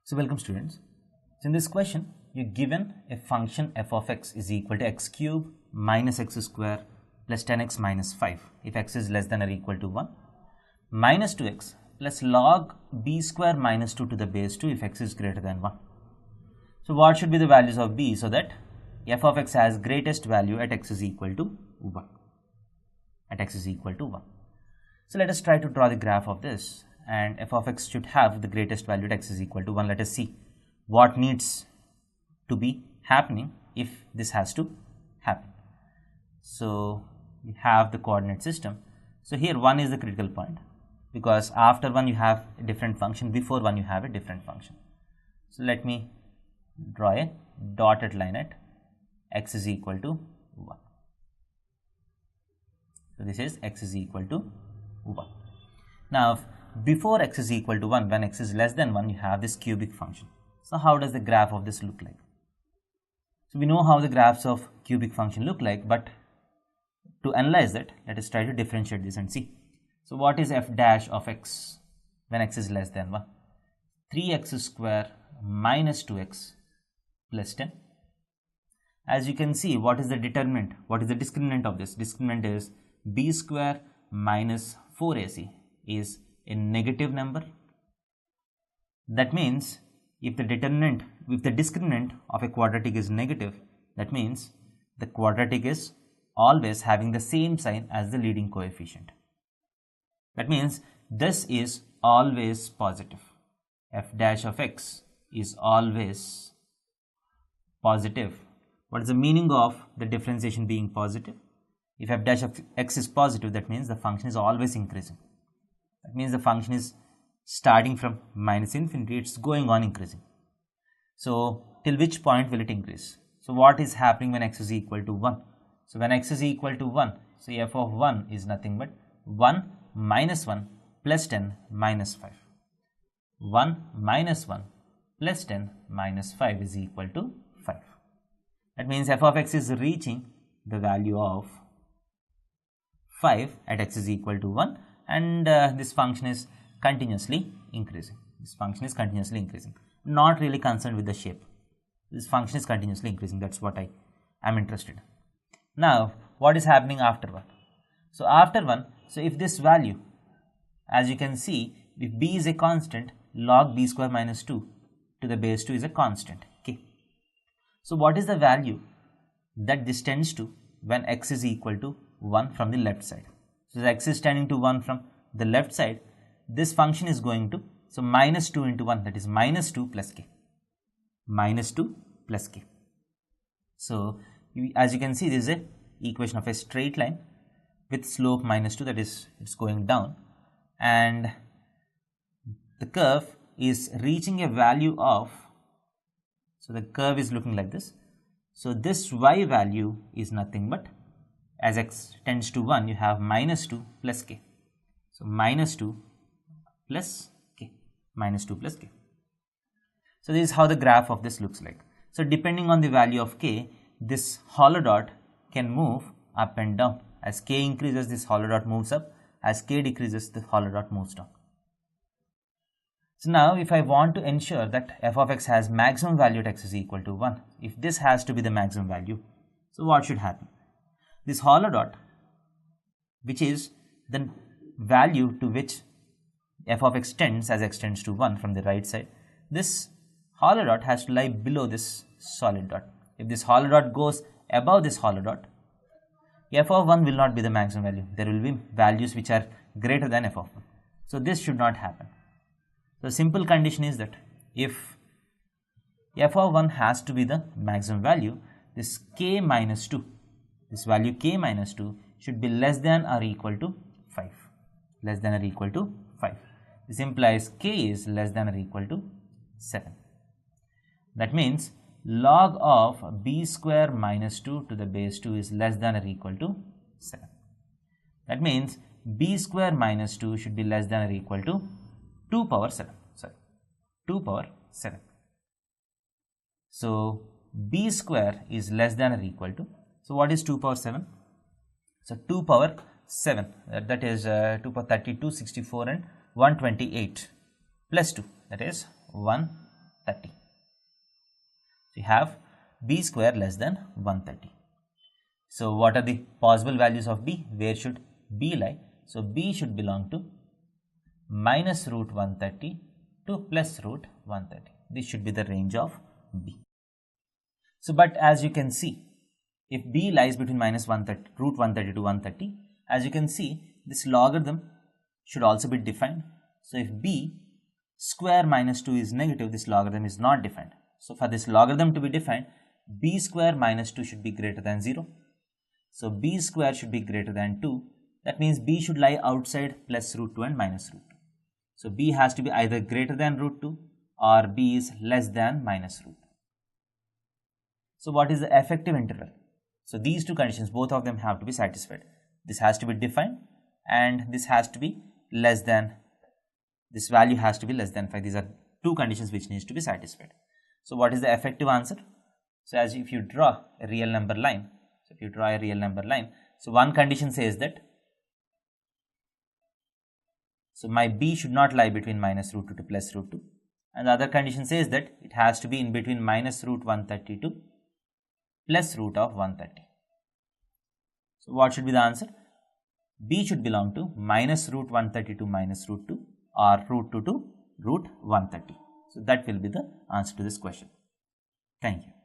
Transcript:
So welcome students. So in this question, you're given a function f of x is equal to x cube minus x square plus 10x minus 5 if x is less than or equal to 1, minus 2x plus log b square minus 2 to the base 2 if x is greater than 1. So what should be the values of b so that f of x has greatest value at x is equal to 1. At x is equal to 1. So let us try to draw the graph of this, and f of x should have the greatest value at x is equal to 1. Let us see what needs to be happening if this has to happen. So we have the coordinate system. So here 1 is the critical point, because after 1 you have a different function, before 1 you have a different function. So let me draw a dotted line at x is equal to 1. So this is x is equal to 1. Now before x is equal to 1, when x is less than 1, you have this cubic function. So how does the graph of this look like? So we know how the graphs of cubic function look like, but to analyze that, let us try to differentiate this and see. So what is f dash of x when x is less than 1? 3x square minus 2x plus 10. As you can see, what is the determinant? What is the discriminant of this? Discriminant is b square minus 4ac is a negative number. That means if the discriminant of a quadratic is negative, that means the quadratic is always having the same sign as the leading coefficient. That means this is always positive. F dash of x is always positive. What is the meaning of the differentiation being positive? If f dash of x is positive, that means the function is always increasing. That means the function is starting from minus infinity, it's going on increasing. So till which point will it increase? So what is happening when x is equal to 1? So when x is equal to 1, so f of 1 is nothing but 1 minus 1 plus 10 minus 5. 1 minus 1 plus 10 minus 5 is equal to 5. That means f of x is reaching the value of 5 at x is equal to 1, and this function is continuously increasing. This function is continuously increasing. Not really concerned with the shape. This function is continuously increasing. That's what I am interested in. Now, what is happening after 1? So after 1, so if this value, as you can see, if b is a constant, log b square minus 2 to the base 2 is a constant. Okay. So what is the value that this tends to when x is equal to 1 from the left side? So x is tending to 1 from the left side. This function is going to, so minus 2 into 1, that is minus 2 plus k. Minus 2 plus k. So as you can see, this is a equation of a straight line with slope minus 2, that is it's going down, and the curve is reaching a value of, so the curve is looking like this. So this y value is nothing but, as x tends to 1, you have minus 2 plus k. So minus 2 plus k, minus 2 plus k. So this is how the graph of this looks like. So depending on the value of k, this hollow dot can move up and down. As k increases, this hollow dot moves up. As k decreases, the hollow dot moves down. So now if I want to ensure that f of x has maximum value at x is equal to 1, if this has to be the maximum value, so what should happen? This hollow dot, which is the value to which f of x tends as x tends to 1 from the right side, this hollow dot has to lie below this solid dot. If this hollow dot goes above this hollow dot, f of 1 will not be the maximum value. There will be values which are greater than f of 1. So this should not happen. The simple condition is that if f of 1 has to be the maximum value, this k minus 2, this value k minus 2 should be less than or equal to 5. Less than or equal to 5. This implies k is less than or equal to 7. That means log of b square minus 2 to the base 2 is less than or equal to 7. That means b square minus 2 should be less than or equal to 2 power 7. Sorry, 2 power 7. So b square is less than or equal to, so what is 2 power 7? So 2 power 7, that is 2 power 32, 64 and 128 plus 2, that is 1 30. So you have b square less than 130. So what are the possible values of b? Where should b lie? So b should belong to minus root 130 to plus root 130. This should be the range of b. So but as you can see, if b lies between minus 130, root 130 to 130, as you can see, this logarithm should also be defined. So if b square minus 2 is negative, this logarithm is not defined. So for this logarithm to be defined, b square minus 2 should be greater than 0. So b square should be greater than 2. That means b should lie outside plus root 2 and minus root 2. So b has to be either greater than root 2 or b is less than minus root 2. So what is the effective interval? So these two conditions, both of them have to be satisfied. This has to be defined and this has to be less than, this value has to be less than 5. These are two conditions which needs to be satisfied. So what is the effective answer? So as if you draw a real number line, so one condition says that, so my b should not lie between minus root 2 to plus root 2, and the other condition says that it has to be in between minus root 130 to plus root of 130. So what should be the answer? B should belong to minus root 130 to minus root 2 or root 2 to root 130. So that will be the answer to this question. Thank you.